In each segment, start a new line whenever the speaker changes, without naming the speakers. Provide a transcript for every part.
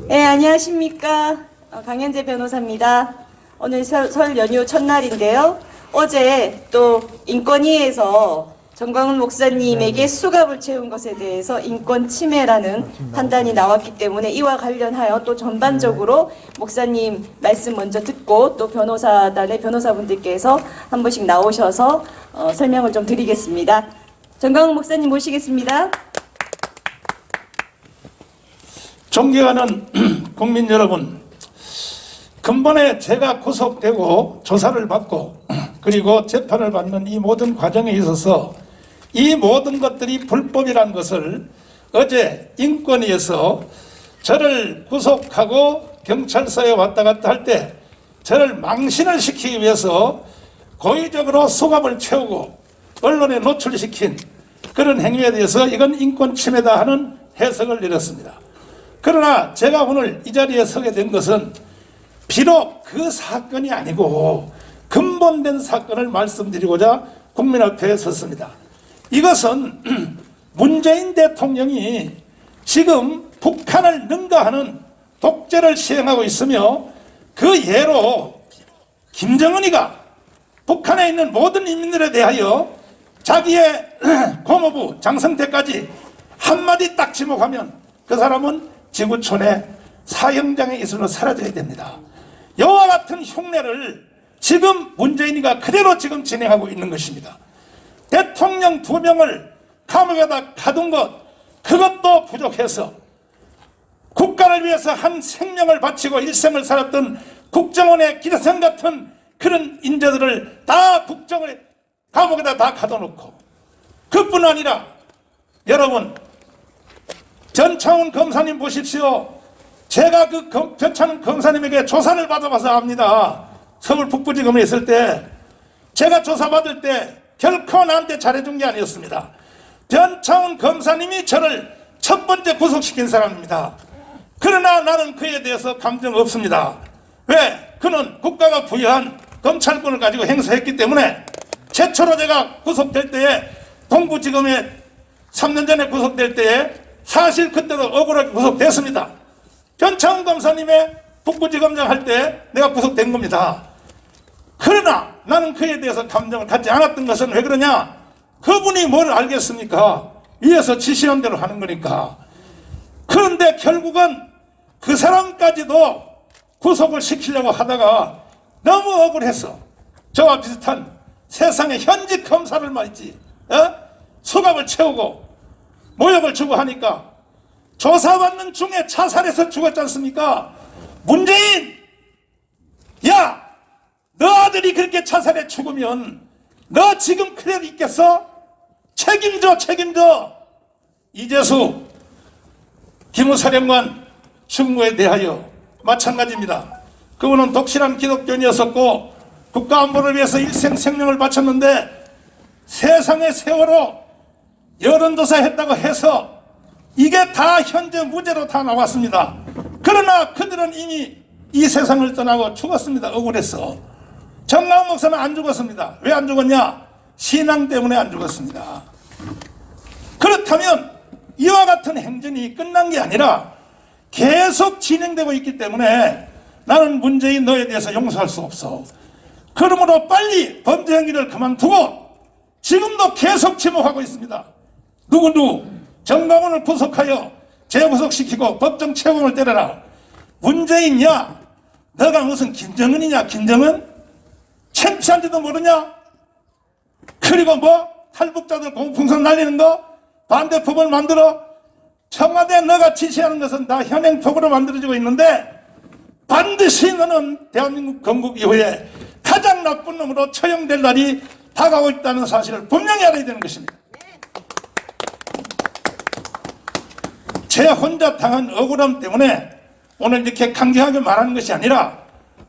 네, 안녕하십니까. 강현재 변호사입니다. 오늘 설 연휴 첫날인데요. 어제 또 인권위에서 정광훈 목사님에게 수갑을 채운 것에 대해서 인권 침해라는 판단이 나왔기 때문에 이와 관련하여 또 전반적으로 목사님 말씀 먼저 듣고 또 변호사단의 변호사분들께서 한 분씩 나오셔서 설명을 좀 드리겠습니다. 정광훈 목사님 모시겠습니다.
존경하는 국민 여러분, 근본에 제가 구속되고 조사를 받고 그리고 재판을 받는 이 모든 과정에 있어서 이 모든 것들이 불법이라는 것을 어제 인권위에서 저를 구속하고 경찰서에 왔다 갔다 할 때 저를 망신을 시키기 위해서 고의적으로 수갑을 채우고 언론에 노출시킨 그런 행위에 대해서 이건 인권 침해다 하는 해석을 내렸습니다. 그러나 제가 오늘 이 자리에 서게 된 것은 비록 그 사건이 아니고 근본된 사건을 말씀드리고자 국민 앞에 섰습니다. 이것은 문재인 대통령이 지금 북한을 능가하는 독재를 시행하고 있으며 그 예로 김정은이가 북한에 있는 모든 인민들에 대하여 자기의 고모부 장성태까지 한마디 딱 지목하면 그 사람은 지구촌의 사형장의 이슬로 사라져야 됩니다. 이와 같은 흉내를 지금 문재인이가 그대로 지금 진행하고 있는 것입니다. 대통령 2명을 감옥에다 가둔 것, 그것도 부족해서 국가를 위해서 한 생명을 바치고 일생을 살았던 국정원의 기대성 같은 그런 인재들을 다 국정원에 감옥에다 다 가둬놓고, 그뿐 아니라 여러분 전창훈 검사님 보십시오. 제가 그 전창훈 검사님에게 조사를 받아봐서 압니다. 서울 북부지검에 있을 때 제가 조사받을 때 결코 나한테 잘해준 게 아니었습니다. 전창훈 검사님이 저를 첫 번째 구속시킨 사람입니다. 그러나 나는 그에 대해서 감정 없습니다. 왜? 그는 국가가 부여한 검찰권을 가지고 행사했기 때문에 최초로 제가 구속될 때에 동부지검에 3년 전에 구속될 때에 사실 그때도 억울하게 구속됐습니다. 전창훈 검사님의 북부지검장 할 때 내가 구속된 겁니다. 그러나 나는 그에 대해서 감정을 갖지 않았던 것은 왜 그러냐? 그분이 뭘 알겠습니까? 위에서 지시한 대로 하는 거니까. 그런데 결국은 그 사람까지도 구속을 시키려고 하다가 너무 억울해서 저와 비슷한 세상의 현직 검사를 말이지 수갑을 채우고 모욕을 주고 하니까 조사받는 중에 자살해서 죽었지 않습니까? 문재인! 야! 너 아들이 그렇게 자살해 죽으면 너 지금 그대로 있겠어? 책임져! 이재수 기무사령관 충무에 대하여 마찬가지입니다. 그분은 독실한 기독교인이었었고 국가안보를 위해서 일생 생명을 바쳤는데 세상의 세월호 여론조사 했다고 해서 이게 다 현재 무죄로 다 나왔습니다. 그러나 그들은 이미 이 세상을 떠나고 죽었습니다. 억울해서. 정광훈 목사는 안 죽었습니다. 왜 안 죽었냐? 신앙 때문에 안 죽었습니다. 그렇다면 이와 같은 행전이 끝난 게 아니라 계속 진행되고 있기 때문에 나는 문재인 너에 대해서 용서할 수 없어. 그러므로 빨리 범죄 행위를 그만두고 지금도 계속 지목하고 있습니다. 누구 정광훈을 구속하여 재구속시키고 법정 채용을 때려라. 문재인이야, 너가 무슨 김정은이냐? 김정은? 창피한지도 모르냐? 그리고 뭐 탈북자들 공풍선 날리는 거 반대법을 만들어 청와대 너가 지시하는 것은 다 현행법으로 만들어지고 있는데 반드시 너는 대한민국 건국 이후에 가장 나쁜 놈으로 처형될 날이 다가오고 있다는 사실을 분명히 알아야 되는 것입니다. 제 혼자 당한 억울함 때문에 오늘 이렇게 강경하게 말하는 것이 아니라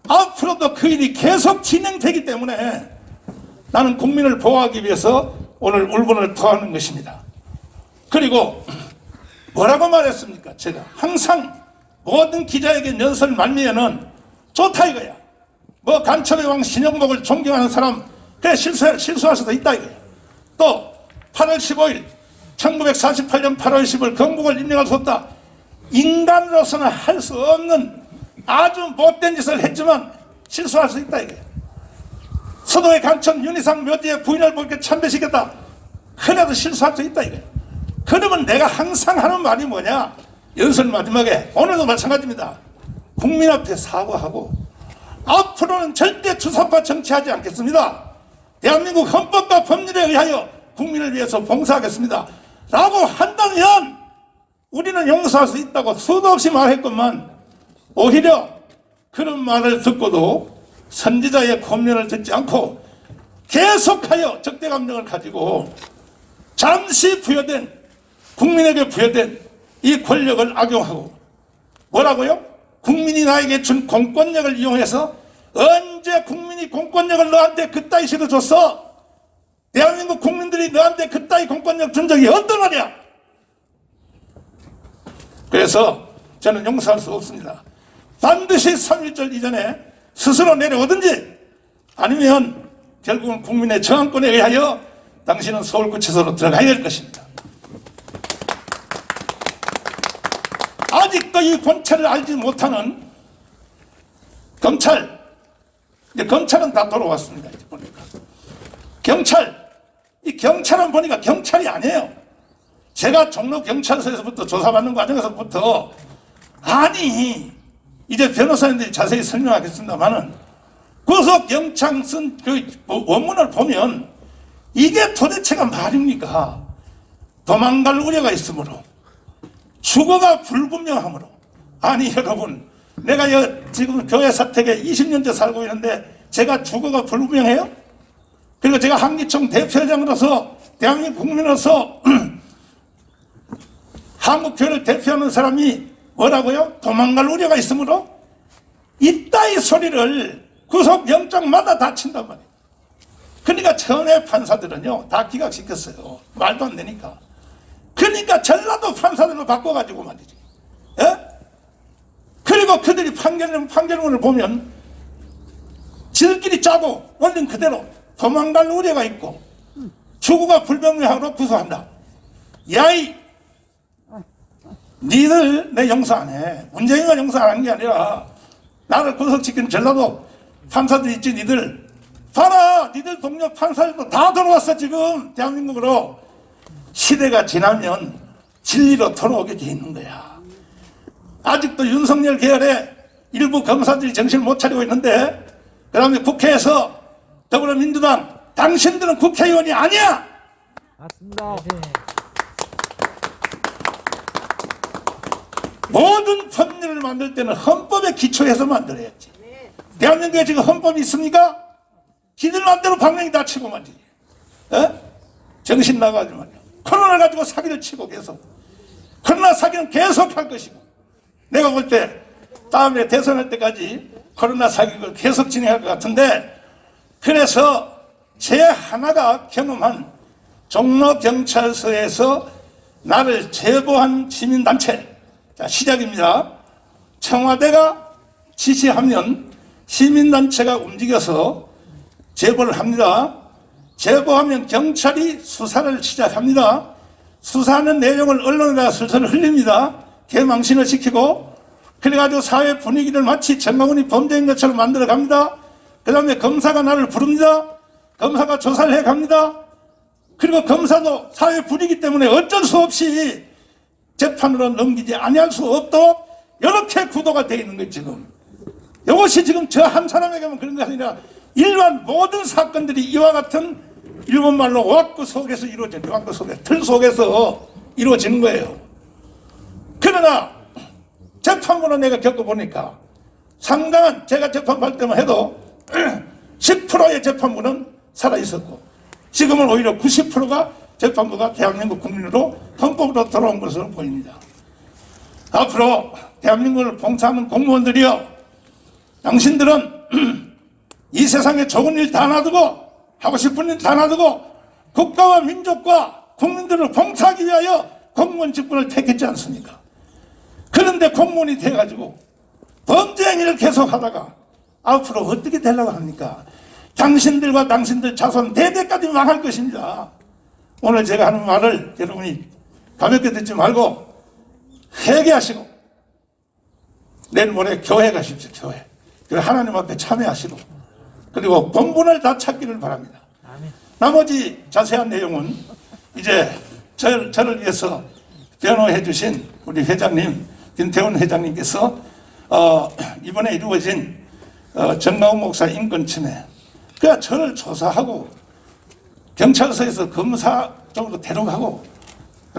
앞으로도 그 일이 계속 진행되기 때문에 나는 국민을 보호하기 위해서 오늘 울분을 토하는 것입니다. 그리고 뭐라고 말했습니까? 제가 항상 모든 기자에게 연설 말미에는 좋다 이거야. 뭐 간첩의 왕 신영복을 존경하는 사람 그래 실수할 수도 있다 이거야. 또 8월 15일 1948년 8월 10일 건국을 인정할 수 없다. 인간으로서는 할 수 없는 아주 못된 짓을 했지만 실수할 수 있다 이게. 서도의 강천 윤희상 묘지에 부인을 볼게 참배시켰다. 그래도 실수할 수 있다 이게. 그러면 내가 항상 하는 말이 뭐냐? 연설 마지막에 오늘도 마찬가지입니다. 국민 앞에 사과하고 앞으로는 절대 주사파 정치하지 않겠습니다. 대한민국 헌법과 법률에 의하여 국민을 위해서 봉사하겠습니다 라고 한다면 우리는 용서할 수 있다고 수도 없이 말했건만, 오히려 그런 말을 듣고도 선지자의 권면을 듣지 않고 계속하여 적대감정을 가지고 잠시 부여된, 국민에게 부여된 이 권력을 악용하고, 뭐라고요? 국민이 나에게 준 공권력을 이용해서, 언제 국민이 공권력을 너한테 그따위 식으로 줬어? 대한민국 국민들이 너한테 그따위 공권력 준 적이 어떤 말이야? 그래서 저는 용서할 수 없습니다. 반드시 3.1절 이전에 스스로 내려오든지 아니면 결국은 국민의 저항권에 의하여 당신은 서울구치소로 들어가야 될 것입니다. 아직도 이 본체를 알지 못하는 검찰, 이제 검찰은 다 돌아왔습니다. 이제 보니까 경찰, 이 경찰은 보니까 경찰이 아니에요. 제가 종로 경찰서에서부터 조사받는 과정에서부터, 아니 이제 변호사님들이 자세히 설명하겠습니다만은 구속영장 쓴 그 원문을 보면 이게 도대체가 말입니까? 도망갈 우려가 있으므로, 주거가 불분명하므로. 아니 여러분, 내가 지금 교회 사택에 20년째 살고 있는데 제가 주거가 불분명해요? 그리고 제가 한기총 대표장으로서 대한민국 국민으로서 한국교회를 대표하는 사람이 뭐라고요? 도망갈 우려가 있으므로? 이따위 소리를 구속영장마다 다 친단 말이에요. 그러니까 전에 판사들은요 다 기각시켰어요. 말도 안 되니까. 그러니까 전라도 판사들로 바꿔가지고 말이지. 예? 그리고 그들이 판결문을 보면 지들끼리 짜고 원린 그대로 도망갈 우려가 있고 주거가 불분명하므로 구속한다. 야이, 니들 내 용서 안 해. 문재인가 용서 안 한 게 아니라 나를 구속시킨 전라도 판사들 있지. 니들 봐라, 니들 동료 판사들도 다 들어왔어 지금 대한민국으로. 시대가 지나면 진리로 돌아오게 돼 있는 거야. 아직도 윤석열 계열의 일부 검사들이 정신을 못 차리고 있는데, 그 다음에 국회에서 더불어민주당, 당신들은 국회의원이 아니야.
맞습니다.
모든 법률을 만들 때는 헌법에 기초해서 만들어야지. 대한민국에 지금 헌법이 있습니까? 지들 맘대로 방명이 다 치고 말이지. 에? 정신 나가지 말이야. 코로나를 가지고 사기를 치고 계속. 코로나 사기는 계속 할 것이고, 내가 볼 때 다음에 대선할 때까지 코로나 사기를 계속 진행할 것 같은데, 그래서 제 하나가 경험한 종로경찰서에서 나를 제보한 시민단체, 자, 시작입니다. 청와대가 지시하면 시민단체가 움직여서 제보를 합니다. 제보하면 경찰이 수사를 시작합니다. 수사하는 내용을 언론에다가 슬슬 흘립니다. 개망신을 시키고, 그래가지고 사회 분위기를 마치 정강훈이 범죄인 것처럼 만들어 갑니다. 그 다음에 검사가 나를 부릅니다. 검사가 조사를 해 갑니다. 그리고 검사도 사회 분위기 때문에 어쩔 수 없이 재판으로 넘기지 아니할 수 없도록 이렇게 구도가 되어 있는 거예요 지금. 이것이 지금 저 한 사람에게만 그런 게 아니라 일반 모든 사건들이 이와 같은 일본말로 왁구 속에서 이루어지는, 왁구 속에, 틀 속에서 이루어지는 거예요. 그러나 재판부로 내가 겪어보니까 상당한, 제가 재판할 때만 해도 10%의 재판부는 살아있었고, 지금은 오히려 90%가 재판부가 대한민국 국민으로 헌법으로 돌아온 것으로 보입니다. 앞으로 대한민국을 봉사하는 공무원들이여, 당신들은 이 세상에 좋은 일 다 놔두고, 하고 싶은 일 다 놔두고 국가와 민족과 국민들을 봉사하기 위하여 공무원 직분을 택했지 않습니까? 그런데 공무원이 돼가지고 범죄 행위를 계속하다가 앞으로 어떻게 되려고 합니까? 당신들과 당신들 자손 대대까지 망할 것입니다. 오늘 제가 하는 말을 여러분이 가볍게 듣지 말고 회개하시고 내일 모레 교회 가십시오. 교회. 그리고 하나님 앞에 참여하시고 그리고 본분을 다 찾기를 바랍니다. 나머지 자세한 내용은 이제 저를 위해서 변호해 주신 우리 회장님 김태훈 회장님께서 이번에 이루어진 정강훈 목사 인권 침해 그가 저를 조사하고 경찰서에서 검사 쪽으로 데려가고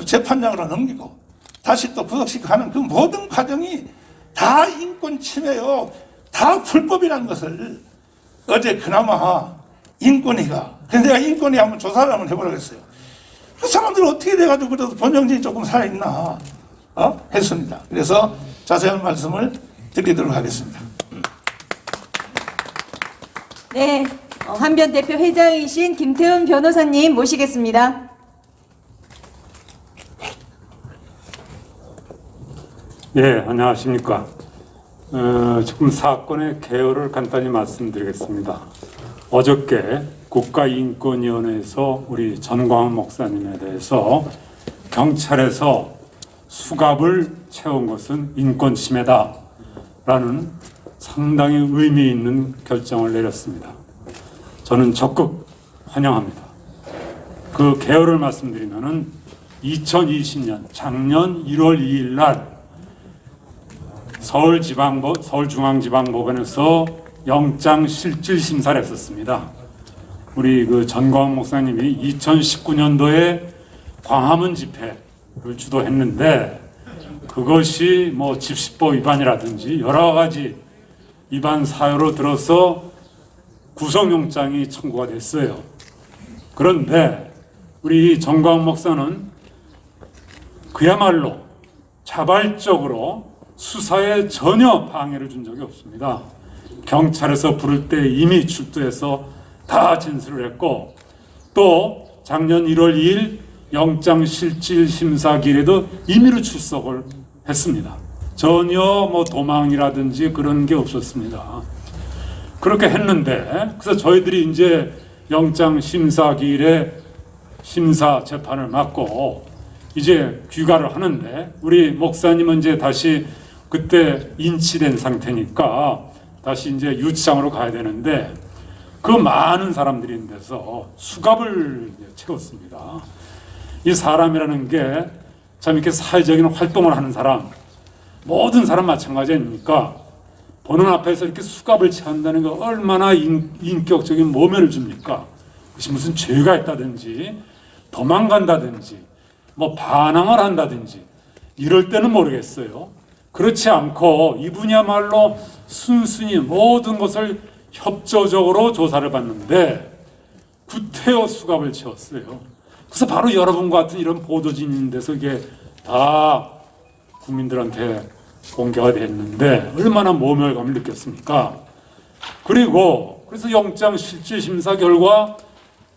재판장으로 넘기고 다시 또 구속시키고 하는 그 모든 과정이 다 인권 침해요. 다 불법이라는 것을 어제 그나마 인권위가 그래서 내가 인권위 한번 조사를 한번 해보라고 했어요. 그 사람들 어떻게 돼가지고 그래도 본정신이 조금 살아있나 했습니다. 그래서 자세한 말씀을 드리도록 하겠습니다.
네, 한변 대표 회장이신 김태훈 변호사님 모시겠습니다.
예, 안녕하십니까. 지금 사건의 개요를 간단히 말씀드리겠습니다. 어저께 국가인권위원회에서 우리 전광훈 목사님에 대해서 경찰에서 수갑을 채운 것은 인권 침해다라는 상당히 의미 있는 결정을 내렸습니다. 저는 적극 환영합니다. 그 개요를 말씀드리면은 2020년 작년 1월 2일 날 서울중앙지방법원에서 영장 실질 심사를 했었습니다. 우리 그 전광훈 목사님이 2019년도에 광화문 집회를 주도했는데 그것이 뭐 집시법 위반이라든지 여러 가지 위반 사유로 들어서 구속영장이 청구가 됐어요. 그런데 우리 전광훈 목사는 그야말로 자발적으로 수사에 전혀 방해를 준 적이 없습니다. 경찰에서 부를 때 이미 출두해서 다 진술을 했고 또 작년 1월 2일 영장실질심사기일에도 임의로 출석을 했습니다. 전혀 뭐 도망이라든지 그런 게 없었습니다. 그렇게 했는데 그래서 저희들이 이제 영장심사기일에 심사 재판을 맡고 이제 귀가를 하는데 우리 목사님은 이제 다시 그때 인치된 상태니까 다시 이제 유치장으로 가야 되는데 그 많은 사람들이 있는 데서 수갑을 채웠습니다. 이 사람이라는 게 참 이렇게 사회적인 활동을 하는 사람 모든 사람 마찬가지 아닙니까? 보는 앞에서 이렇게 수갑을 채운다는 거 얼마나 인격적인 모면을 줍니까? 그것이 무슨 죄가 있다든지 도망간다든지 뭐 반항을 한다든지 이럴 때는 모르겠어요. 그렇지 않고 이분이야말로 순순히 모든 것을 협조적으로 조사를 받는데 구태여 수갑을 채웠어요. 그래서 바로 여러분과 같은 이런 보도진 있는 데서 이게 다 국민들한테 공개가 됐는데 얼마나 모멸감을 느꼈습니까? 그리고 그래서 영장 실질심사 결과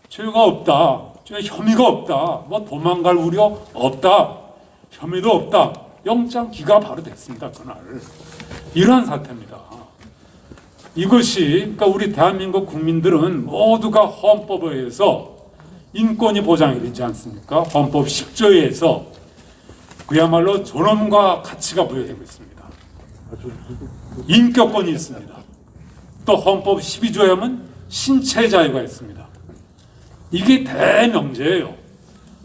죄가 없다, 혐의가 없다, 뭐 도망갈 우려 없다, 혐의도 없다. 영장 기가 바로 됐습니다. 그날 이러한 사태입니다. 이것이 그러니까 우리 대한민국 국민들은 모두가 헌법에 의해서 인권이 보장이 되지 않습니까? 헌법 10조에 의해서 그야말로 존엄과 가치가 부여되고 있습니다. 인격권이 있습니다. 또 헌법 12조에 하면 신체 자유가 있습니다. 이게 대명제예요.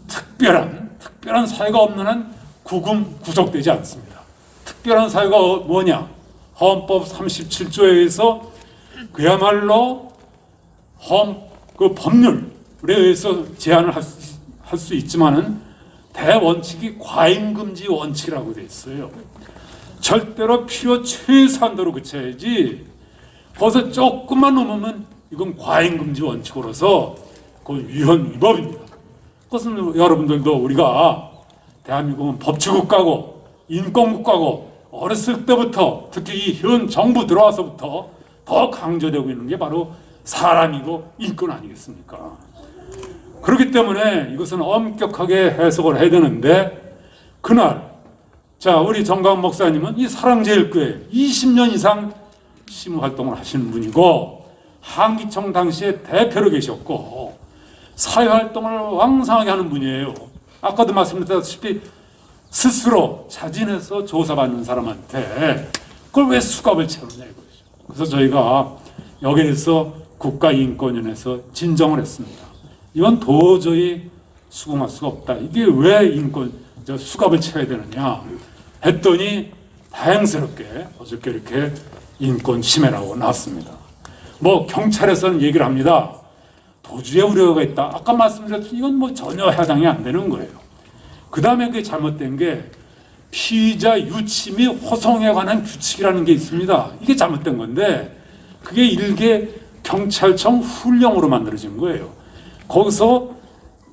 특별한 사유가 없는 한 구속되지 않습니다. 특별한 사유가 뭐냐? 헌법 37조에 의해서 그야말로 그 법률에 의해서 제한을 할 수 있지만은 대원칙이 과잉금지 원칙이라고 되어 있어요. 절대로 필요 최소한도로 그쳐야지. 거기서 조금만 넘으면 이건 과잉금지 원칙으로서 그건 위헌위법입니다. 그것은 여러분들도 우리가 대한민국은 법치국가고 인권국가고 어렸을 때부터 특히 이 현 정부 들어와서부터 더 강조되고 있는 게 바로 사람이고 인권 아니겠습니까? 그렇기 때문에 이것은 엄격하게 해석을 해야 되는데 그날 자 우리 정광훈 목사님은 이 사랑제일교회 20년 이상 시무활동을 하시는 분이고 한기총 당시에 대표로 계셨고 사회활동을 왕성하게 하는 분이에요. 아까도 말씀드렸다시피 스스로 자진해서 조사받는 사람한테 그걸 왜 수갑을 채우냐 이거죠. 그래서 저희가 여기에 대해서 국가인권위원회에서 진정을 했습니다. 이건 도저히 수긍할 수가 없다. 이게 왜 수갑을 채워야 되느냐 했더니 다행스럽게 어저께 이렇게 인권 침해라고 나왔습니다. 뭐 경찰에서는 얘기를 합니다. 도주의 우려가 있다. 아까 말씀드렸듯이 이건 뭐 전혀 해당이 안 되는 거예요. 그 다음에 그게 잘못된 게 피의자 유치 및 호송에 관한 규칙이라는 게 있습니다. 이게 잘못된 건데 그게 일개 경찰청 훈령으로 만들어진 거예요. 거기서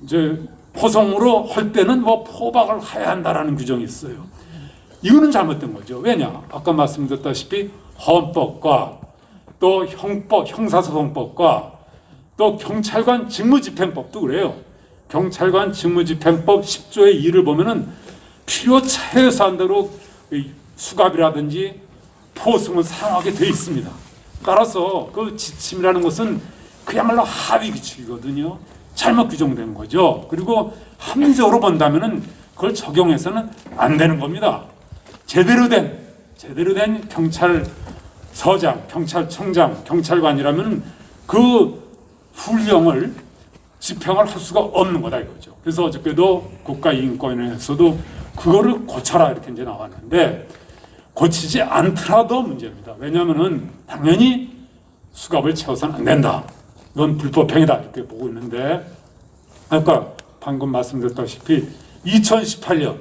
이제 호송으로 할 때는 뭐 포박을 해야 한다라는 규정이 있어요. 이거는 잘못된 거죠. 왜냐? 아까 말씀드렸다시피 헌법과 또 형사소송법과 또 경찰관 직무집행법도 그래요. 경찰관 직무집행법 10조의 2를 보면은 필요 최소한대로 수갑이라든지 포승을 사용하게 돼 있습니다. 따라서 그 지침이라는 것은 그야말로 하위 규칙이거든요. 잘못 규정된 거죠. 그리고 합리적으로 본다면은 그걸 적용해서는 안 되는 겁니다. 제대로 된 경찰서장, 경찰청장, 경찰관이라면 그 훈령을 집행을 할 수가 없는 거다 이거죠. 그래서 어저께도 국가인권위원회에서도 그거를 고쳐라 이렇게 이제 나왔는데 고치지 않더라도 문제입니다. 왜냐하면은 당연히 수갑을 채워서는 안 된다. 이건 불법행위다 이렇게 보고 있는데 아까 방금 말씀드렸다시피 2018년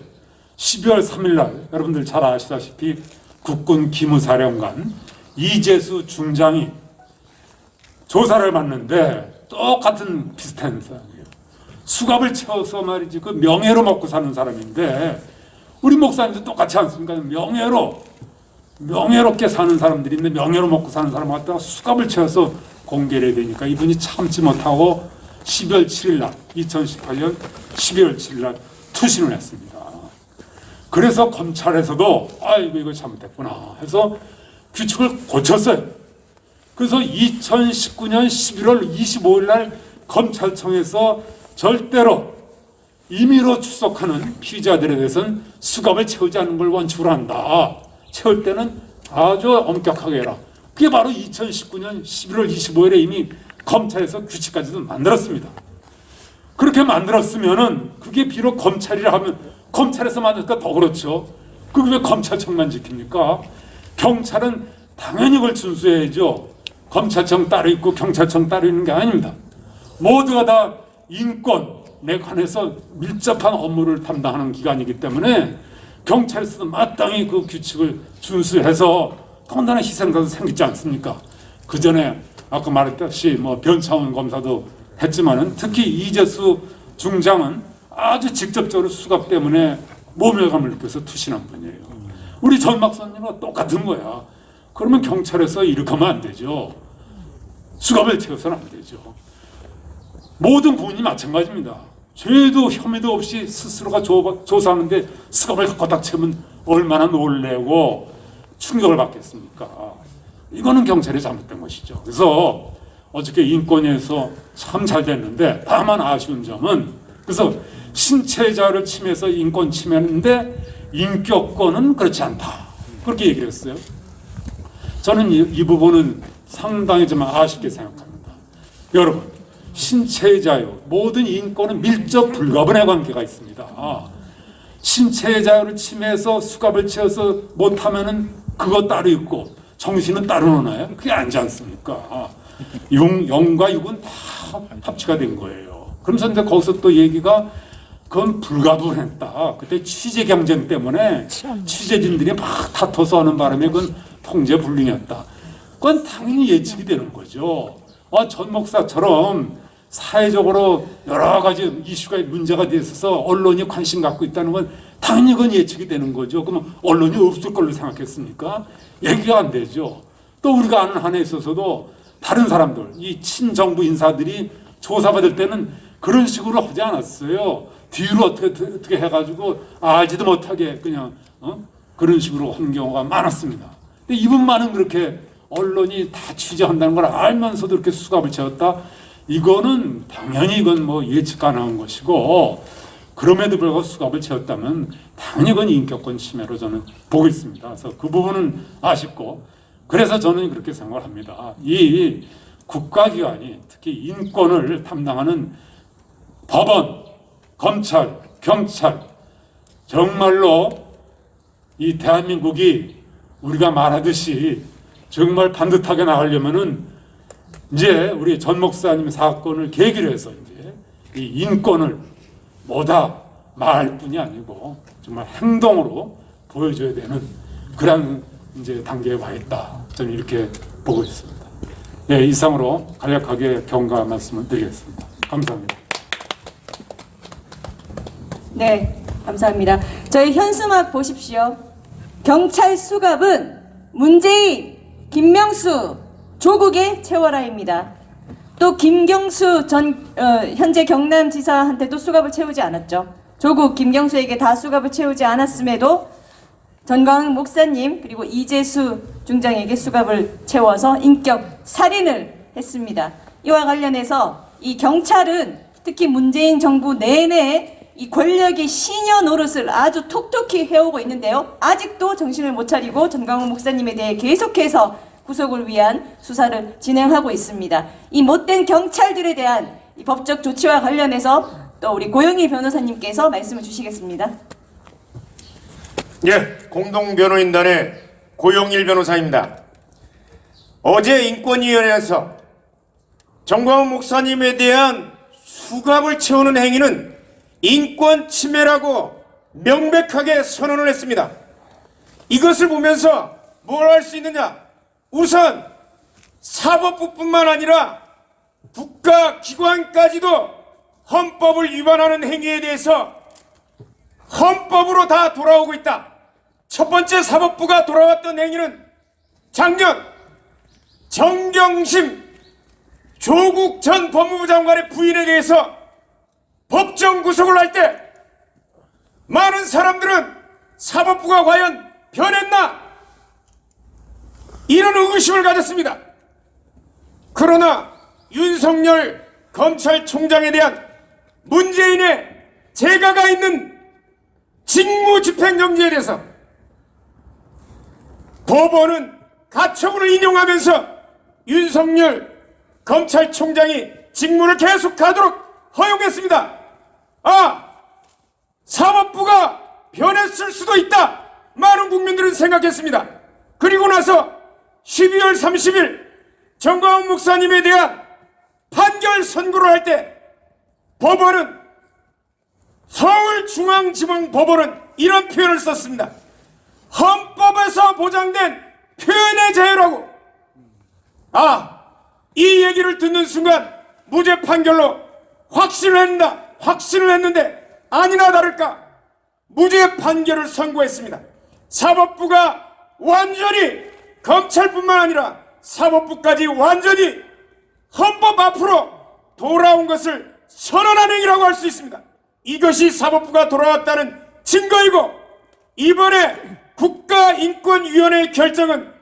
12월 3일 날 여러분들 잘 아시다시피 국군 기무사령관 이재수 중장이 조사를 받는데 똑같은 비슷한 사람이에요. 수갑을 채워서 말이지 그 명예로 사는 사람인데 우리 목사님도 똑같지 않습니까? 명예롭게 사는 사람들이 있는데 명예로 사는 사람 갖다가 수갑을 채워서 공개를 해야 되니까 이분이 참지 못하고 12월 7일 날 2018년 12월 7일 날 투신을 했습니다. 그래서 검찰에서도 이거 잘못됐구나 해서 규칙을 고쳤어요. 그래서 2019년 11월 25일 날 검찰청에서 절대로 임의로 출석하는 피의자들에 대해서는 수갑을 채우지 않는 걸 원칙으로 한다. 채울 때는 아주 엄격하게 해라. 그게 바로 2019년 11월 25일에 이미 검찰에서 규칙까지도 만들었습니다. 그렇게 만들었으면은 그게 비록 검찰이라 하면 검찰에서 만드니까 더 그렇죠. 그게 왜 검찰청만 지킵니까? 경찰은 당연히 그걸 준수해야죠. 검찰청 따로 있고 경찰청 따로 있는 게 아닙니다. 모두가 다 인권에 관해서 밀접한 업무를 담당하는 기관이기 때문에 경찰에서도 마땅히 그 규칙을 준수해서 더군다나 희생자도 생기지 않습니까? 그 전에 아까 말했듯이 뭐 변창훈 검사도 했지만은 특히 이재수 중장은 아주 직접적으로 수갑 때문에 모멸감을 느껴서 투신한 분이에요. 우리 전 박사님과 똑같은 거야. 그러면 경찰에서 이렇게 하면 안 되죠. 수갑을 채워서는 안 되죠. 모든 부분이 마찬가지입니다. 죄도 혐의도 없이 스스로가 조사하는데 수갑을 갖고 딱 채우면 얼마나 놀래고 충격을 받겠습니까? 이거는 경찰이 잘못된 것이죠. 그래서 어저께 인권위에서 참 잘 됐는데 다만 아쉬운 점은 그래서 신체 자유를 침해해서 인권 침해하는데 인격권은 그렇지 않다. 그렇게 얘기를 했어요. 저는 이 부분은 상당히 좀 아쉽게 생각합니다. 여러분, 신체의 자유, 모든 인권은 밀접 불가분의 관계가 있습니다. 신체의 자유를 침해해서 수갑을 채워서 못하면은 그거 따로 있고 정신은 따로 노나요? 그게 아니지 않습니까? 영과 육은 다 합치가 된 거예요. 그러면서 근데 거기서 또 얘기가 그건 불가분했다. 그때 취재 경쟁 때문에 취재진들이 막 다퉈서 하는 바람에 그건 통제 불능이었다. 그건 당연히 예측이 되는 거죠. 전 목사처럼 사회적으로 여러 가지 이슈가 문제가 돼 있어서 언론이 관심 갖고 있다는 건 당연히 그건 예측이 되는 거죠. 그러면 언론이 없을 걸로 생각했습니까? 얘기가 안 되죠. 또 우리가 아는 한에 있어서도 다른 사람들, 이 친정부 인사들이 조사받을 때는 그런 식으로 하지 않았어요. 뒤로 어떻게 해가지고 알지도 못하게 그냥 그런 식으로 하는 경우가 많았습니다. 근데 이분만은 그렇게 언론이 다 취재한다는 걸 알면서도 이렇게 수갑을 채웠다. 이거는 당연히 이건 뭐 예측 가능한 것이고 그럼에도 불구하고 수갑을 채웠다면 당연히 그건 인격권 침해로 저는 보고 있습니다. 그래서 그 부분은 아쉽고, 그래서 저는 그렇게 생각을 합니다. 이 국가기관이 특히 인권을 담당하는 법원, 검찰, 경찰, 정말로 이 대한민국이 우리가 말하듯이 정말 반듯하게 나가려면은 이제 우리 전 목사님 사건을 계기로 해서 이제 이 인권을 뭐다 말뿐이 아니고 정말 행동으로 보여줘야 되는 그런 이제 단계에 와 있다. 저는 이렇게 보고 있습니다. 네, 이상으로 간략하게 경과 말씀을 드리겠습니다. 감사합니다.
네, 감사합니다. 저희 현수막 보십시오. 경찰 수갑은 문재인, 김명수, 조국의 채워라입니다. 또 김경수 전 현재 경남지사한테도 수갑을 채우지 않았죠. 조국, 김경수에게 다 수갑을 채우지 않았음에도 전광훈 목사님 그리고 이재수 중장에게 수갑을 채워서 인격 살인을 했습니다. 이와 관련해서 이 경찰은 특히 문재인 정부 내내 이 권력의 시녀 노릇을 아주 톡톡히 해오고 있는데요. 아직도 정신을 못 차리고 전광훈 목사님에 대해 계속해서 구속을 위한 수사를 진행하고 있습니다. 이 못된 경찰들에 대한 이 법적 조치와 관련해서 또 우리 고영희 변호사님께서 말씀을 주시겠습니다.
예, 공동변호인단의 고영일 변호사입니다. 어제 인권위원회에서 전광훈 목사님에 대한 수갑을 채우는 행위는 인권 침해라고 명백하게 선언을 했습니다. 이것을 보면서 뭘 할 수 있느냐? 우선 사법부뿐만 아니라 국가기관까지도 헌법을 위반하는 행위에 대해서 헌법으로 다 돌아오고 있다. 첫 번째 사법부가 돌아왔던 행위는 작년 정경심 조국 전 법무부 장관의 부인에 대해서 법정 구속을 할 때 많은 사람들은 사법부가 과연 변했나? 이런 의구심을 가졌습니다. 그러나 윤석열 검찰총장에 대한 문재인의 재가가 있는 직무집행정지에 대해서 법원은 가처분을 인용하면서 윤석열 검찰총장이 직무를 계속하도록 허용했습니다. 사법부가 변했을 수도 있다. 많은 국민들은 생각했습니다. 그리고 나서 12월 30일 전광훈 목사님에 대한 판결 선고를 할 때 법원은 서울중앙지방법원은 이런 표현을 썼습니다. 헌법에서 보장된 표현의 자유라고. 이 얘기를 듣는 순간 무죄 판결로 확신을 했는데 아니나 다를까 무죄 판결을 선고했습니다. 사법부가 완전히 검찰뿐만 아니라 사법부까지 완전히 헌법 앞으로 돌아온 것을 선언한 행위라고 할 수 있습니다. 이것이 사법부가 돌아왔다는 증거이고, 이번에 국가인권위원회의 결정은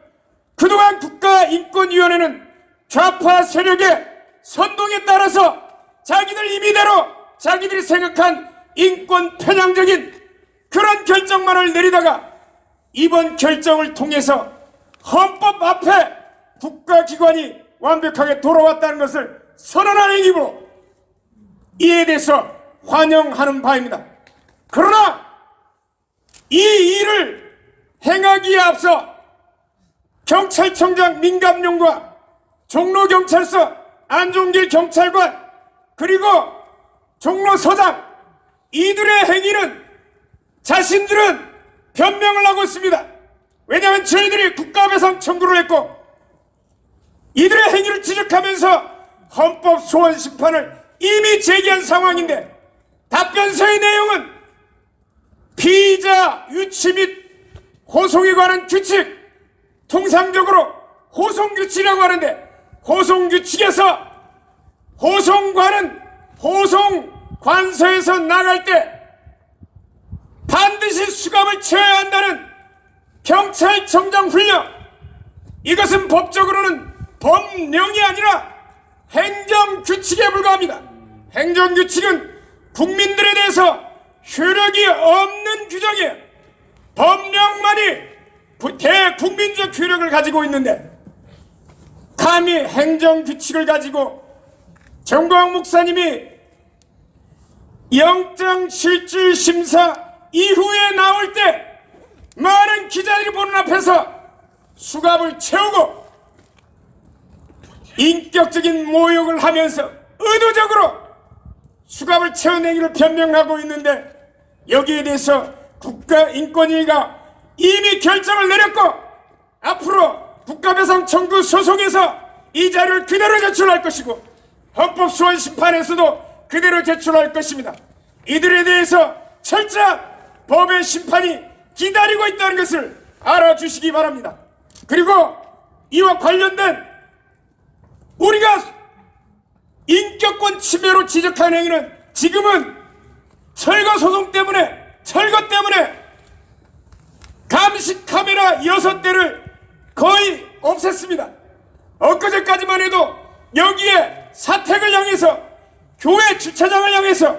그동안 국가인권위원회는 좌파 세력의 선동에 따라서 자기들 임의대로 자기들이 생각한 인권 편향적인 그런 결정만을 내리다가 이번 결정을 통해서 헌법 앞에 국가기관이 완벽하게 돌아왔다는 것을 선언한 행위로 이에 대해서 환영하는 바입니다. 그러나 이 일을 행하기에 앞서 경찰청장 민감용과 종로경찰서 안종길 경찰관 그리고 종로서장 이들의 행위는 자신들은 변명을 하고 있습니다. 왜냐하면 저희들이 국가배상 청구를 했고 이들의 행위를 지적하면서 헌법 소원 심판을 이미 제기한 상황인데 답변서의 내용은 피의자 유치 및 호송에 관한 규칙, 통상적으로 호송규칙이라고 하는데 호송규칙에서 호송관은 호송관서에서 나갈 때 반드시 수갑을 채워야 한다는 경찰청장 훈령, 이것은 법적으로는 법령이 아니라 행정규칙에 불과합니다. 행정규칙은 국민들에 대해서 효력이 없는 규정이에요. 법령만이 대국민적 효력을 가지고 있는데 감히 행정규칙을 가지고 정광훈 목사님이 영장실질심사 이후에 나올 때 많은 기자들이 보는 앞에서 수갑을 채우고 인격적인 모욕을 하면서 의도적으로 수갑을 채운 행위를 변명하고 있는데, 여기에 대해서 국가인권위가 이미 결정을 내렸고 앞으로 국가배상 청구 소송에서 이 자료를 그대로 제출할 것이고 헌법소원심판에서도 그대로 제출할 것입니다. 이들에 대해서 철저한 법의 심판이 기다리고 있다는 것을 알아주시기 바랍니다. 그리고 이와 관련된 우리가 인격권 침해로 지적한 행위는 지금은 철거 소송 때문에, 철거 때문에 감시 카메라 6대를 거의 없앴습니다. 엊그제까지만 해도 여기에 사택을 향해서, 교회 주차장을 향해서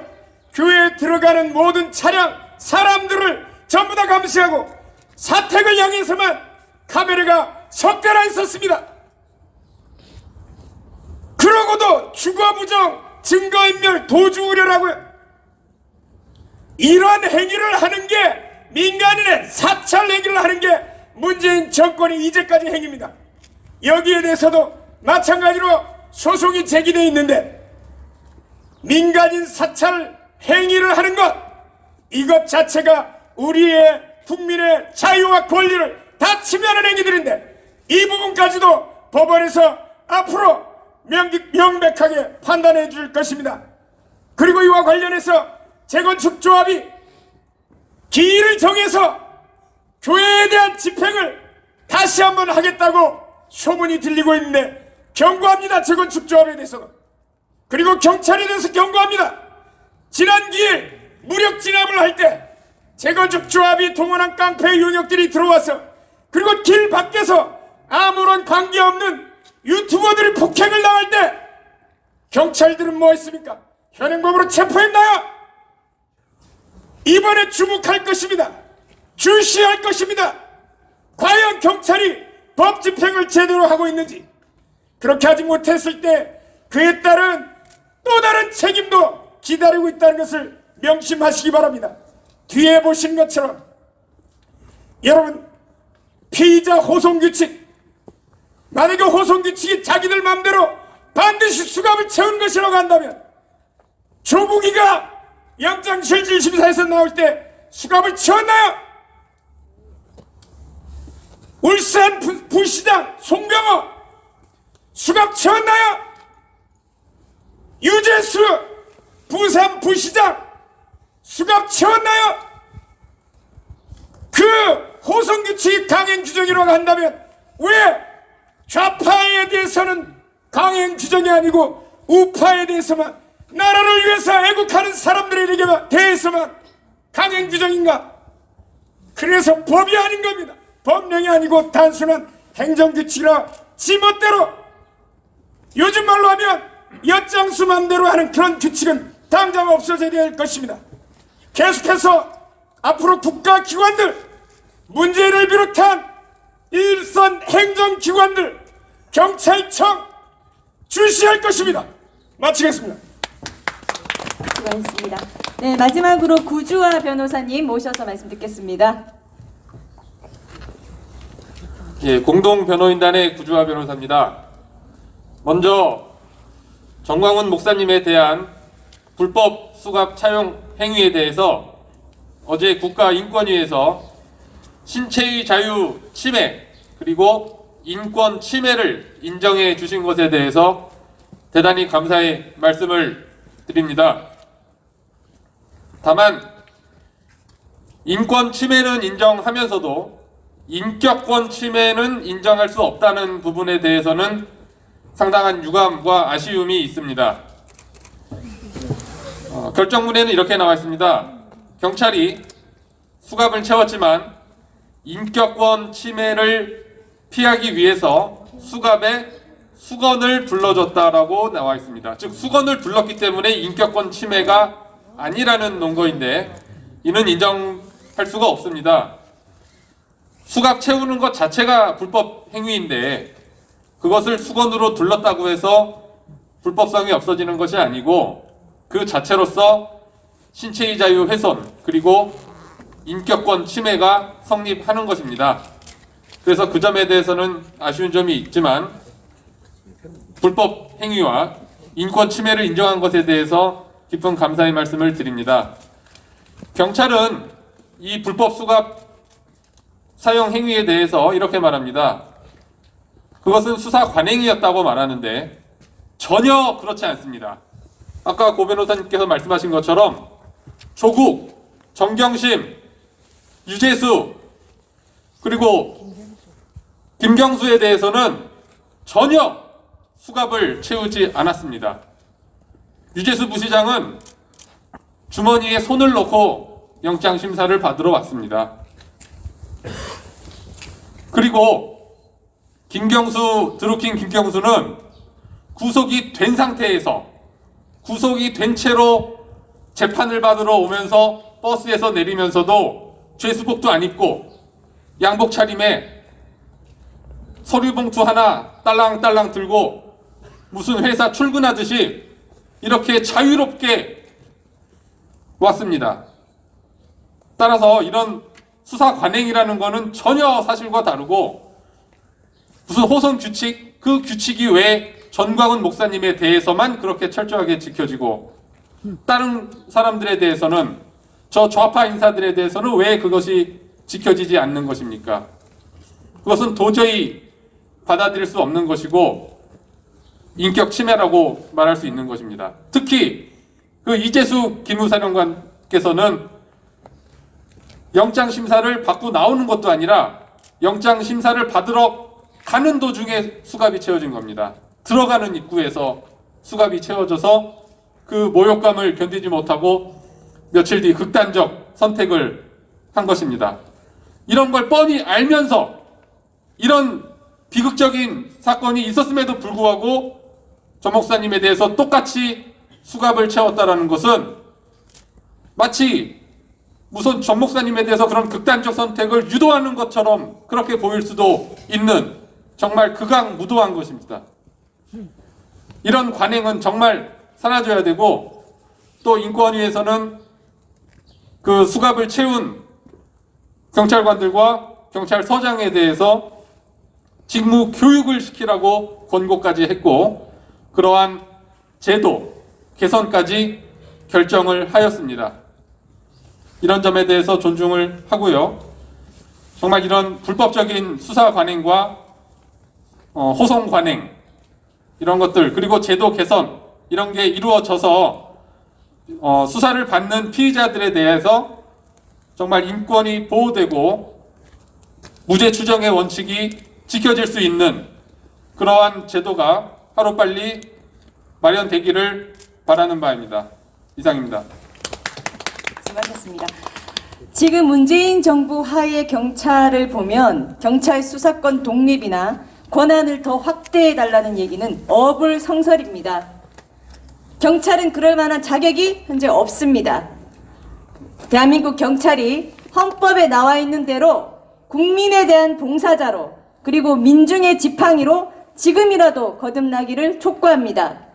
교회에 들어가는 모든 차량, 사람들을 전부 다 감시하고 사택을 향해서만 카메라가 석 대나 있었습니다. 그러고도 주거부정, 증거인멸, 도주우려라고요. 이러한 행위를 하는 게, 민간인의 사찰 행위를 하는 게 문재인 정권의 이제까지 행위입니다. 여기에 대해서도 마찬가지로 소송이 제기되어 있는데, 민간인 사찰 행위를 하는 것, 이것 자체가 우리의 국민의 자유와 권리를 다 침해하는 행위들인데, 이 부분까지도 법원에서 앞으로 명백하게 판단해 줄 것입니다. 그리고 이와 관련해서 재건축조합이 기일을 정해서 교회에 대한 집행을 다시 한번 하겠다고 소문이 들리고 있는데 경고합니다. 재건축조합에 대해서는. 그리고 경찰에 대해서 경고합니다. 지난 기일 무력 진압을 할 때 재건축조합이 동원한 깡패 용역들이 들어와서, 그리고 길 밖에서 아무런 관계없는 유튜버들이 폭행을 당할 때 경찰들은 뭐 했습니까? 현행범으로 체포했나요? 이번에 주목할 것입니다. 주시할 것입니다. 과연 경찰이 법 집행을 제대로 하고 있는지. 그렇게 하지 못했을 때 그에 따른 또 다른 책임도 기다리고 있다는 것을 명심하시기 바랍니다. 뒤에 보신 것처럼 여러분, 피의자 호송규칙, 만약에 호송규칙이 자기들 마음대로 반드시 수갑을 채운 것이라고 한다면, 조국이가 영장실질심사에서 나올 때 수갑을 채웠나요? 울산 부시장 송병호 수갑 채웠나요? 유재수 부산 부시장 수갑 채웠나요? 그 호송규칙 강행 규정이라고 한다면 왜 좌파에 대해서는 강행 규정이 아니고 우파에 대해서만, 나라를 위해서 애국하는 사람들에게 대해서만 강행 규정인가? 그래서 법이 아닌 겁니다. 법령이 아니고 단순한 행정규칙이라 지멋대로, 요즘 말로 하면 엿장수 맘대로 하는 그런 규칙은 당장 없어져야 될 것입니다. 계속해서 앞으로 국가기관들, 문재인을 비롯한 일선 행정기관들, 경찰청 주시할 것입니다. 마치겠습니다.
수고하셨습니다. 네, 마지막으로 구주화 변호사님 모셔서 말씀 듣겠습니다.
예, 공동 변호인단의 구주화 변호사입니다. 먼저 정광훈 목사님에 대한 불법 수갑 차용 행위에 대해서 어제 국가인권위에서 신체의 자유 침해 그리고 인권 침해를 인정해 주신 것에 대해서 대단히 감사의 말씀을 드립니다. 다만 인권 침해는 인정하면서도 인격권 침해는 인정할 수 없다는 부분에 대해서는 상당한 유감과 아쉬움이 있습니다. 결정문에는 이렇게 나와 있습니다. 경찰이 수갑을 채웠지만 인격권 침해를 피하기 위해서 수갑에 수건을 둘러줬다라고 나와 있습니다. 즉 수건을 둘렀기 때문에 인격권 침해가 아니라는 논거인데, 이는 인정할 수가 없습니다. 수갑 채우는 것 자체가 불법 행위인데 그것을 수건으로 둘렀다고 해서 불법성이 없어지는 것이 아니고 그 자체로서 신체의 자유 훼손 그리고 인격권 침해가 성립하는 것입니다. 그래서 그 점에 대해서는 아쉬운 점이 있지만 불법 행위와 인권 침해를 인정한 것에 대해서 깊은 감사의 말씀을 드립니다. 경찰은 이 불법 수갑 사용 행위에 대해서 이렇게 말합니다. 그것은 수사 관행이었다고 말하는데 전혀 그렇지 않습니다. 아까 고 변호사님께서 말씀하신 것처럼 조국, 정경심, 유재수 그리고 김경수에 대해서는 전혀 수갑을 채우지 않았습니다. 유재수 부시장은 주머니에 손을 넣고 영장 심사를 받으러 왔습니다. 그리고 김경수, 드루킹 김경수는 구속이 된 상태에서 구속이 된 채로 재판을 받으러 오면서 버스에서 내리면서도 죄수복도 안 입고 양복 차림에 서류 봉투 하나 딸랑딸랑 들고 무슨 회사 출근하듯이 이렇게 자유롭게 왔습니다. 따라서 이런 수사 관행이라는 것은 전혀 사실과 다르고 무슨 호선 규칙, 그 규칙이 왜 전광훈 목사님에 대해서만 그렇게 철저하게 지켜지고 다른 사람들에 대해서는 저 좌파 인사들에 대해서는 왜 그것이 지켜지지 않는 것입니까? 그것은 도저히 받아들일 수 없는 것이고 인격 침해라고 말할 수 있는 것입니다. 특히 그 이재수 기무사령관께서는 영장 심사를 받고 나오는 것도 아니라 영장 심사를 받으러 가는 도중에 수갑이 채워진 겁니다. 들어가는 입구에서 수갑이 채워져서 그 모욕감을 견디지 못하고 며칠 뒤 극단적 선택을 한 것입니다. 이런 걸 뻔히 알면서 이런 비극적인 사건이 있었음에도 불구하고 전 목사님에 대해서 똑같이 수갑을 채웠다라는 것은 마치 무슨 전 목사님에 대해서 그런 극단적 선택을 유도하는 것처럼 그렇게 보일 수도 있는 정말 극악무도한 것입니다. 이런 관행은 정말 사라져야 되고 또 인권위에서는 그 수갑을 채운 경찰관들과 경찰서장에 대해서 직무 교육을 시키라고 권고까지 했고 그러한 제도 개선까지 결정을 하였습니다. 이런 점에 대해서 존중을 하고요. 정말 이런 불법적인 수사 관행과 호송 관행 이런 것들 그리고 제도 개선 이런 게 이루어져서 수사를 받는 피의자들에 대해서 정말 인권이 보호되고 무죄 추정의 원칙이 지켜질 수 있는 그러한 제도가 하루빨리 마련되기를 바라는 바입니다. 이상입니다.
수고하셨습니다. 지금 문재인 정부 하에 경찰을 보면 경찰 수사권 독립이나 권한을 더 확대해달라는 얘기는 어불성설입니다. 경찰은 그럴 만한 자격이 현재 없습니다. 대한민국 경찰이 헌법에 나와 있는 대로 국민에 대한 봉사자로 그리고 민중의 지팡이로 지금이라도 거듭나기를 촉구합니다.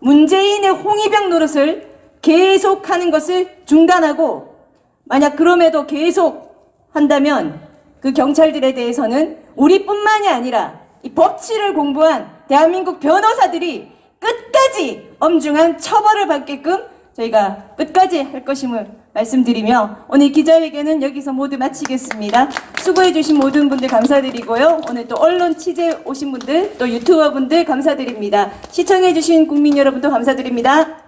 문재인의 홍위병 노릇을 계속하는 것을 중단하고 만약 그럼에도 계속 한다면 그 경찰들에 대해서는 우리뿐만이 아니라 이 법치를 공부한 대한민국 변호사들이 끝까지 엄중한 처벌을 받게끔 저희가 끝까지 할 것임을 말씀드리며 오늘 기자회견은 여기서 모두 마치겠습니다. 수고해주신 모든 분들 감사드리고요. 오늘 또 언론 취재 오신 분들 또 유튜버 분들 감사드립니다. 시청해주신 국민 여러분도 감사드립니다.